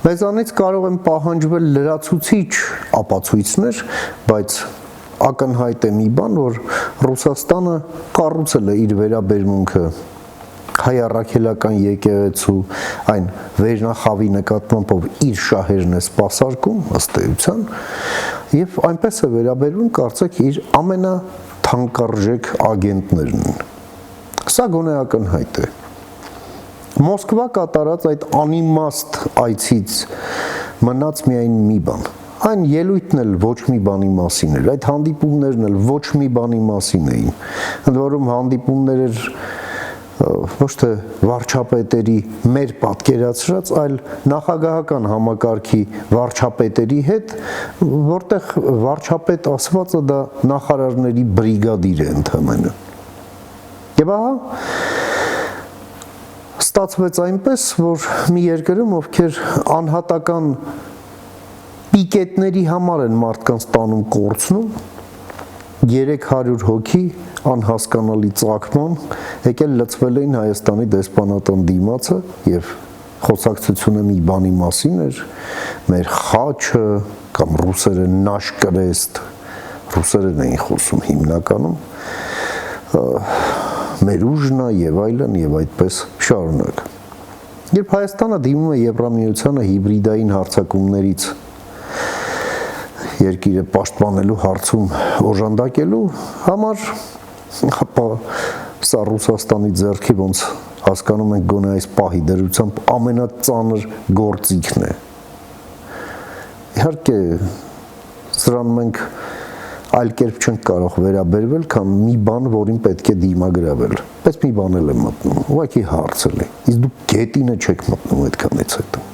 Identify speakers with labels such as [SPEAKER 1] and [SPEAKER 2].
[SPEAKER 1] Մեզանից կարող են պահանջվել լրացուցիչ ապացույցներ, բայց ակնհայտ է մի բան, որ Ռուսաստանը կառուցել է իր վերաբերմունքը հայ առաքելական եկեղեցու այն վերնախավի նկատմամբ իր շահերն է սպասարկում ըստ էության եւ այնպես է վերաբերվում կարծեք իր ամենաթանկարժեք ագենտներն սա գոնե ակնհայտ է Մոսկվա կատարած այդ անիմաստ այցից մնաց միայն մի բան այն ելույթն էլ ոչ մի բանի մասին էր այդ հանդիպումներն էլ ոչ մի բանի մասին էին ընդ որում հանդիպումներ էր ոչ թե վարչապետերի մեր պատկերացրած, այլ նախագահական համակարգի վարչապետերի հետ, որտեղ վարչապետ ասվածը դա նախարարների բրիգադիր է ընդհանրապես։ Եվ ահա ստացվեց այնպես, որ մի երկրում, ովքեր անհատական պիկետների համար են մարդկանց տանում կորցնում, 300 հոգի անհասկանալի ծագման եկել լծվել էին Հայաստանի դեսպանատան դիմացը եւ խոսակցությունը մի բանի մասին էր մեր խաչը կամ ռուսերեն նաշ կրեստ ռուսերեն էին խոսում հիմնականում մեր ուժն է եւ այդպես շարունակ երբ Հայաստանը դիմում է Եվրամիությանը հիբրիդային հարձակումներից երկիրը պաշտպանելու հարցում օժանդակելու համար ապա սա Ռուսաստանի ձեռքի ոնց հասկանում ենք գոնե այս պահի դրությամբ ամենածանր գործիքն է իհարկե սրան մենք այլ կերպ չենք կարող վերաբերվել քան մի բան որին պետք է դիմագրավել պես մի բան էլ է մտնում ուղղակի հարց է իսկ դուք գետինը չեք մտնում այդքանից հետո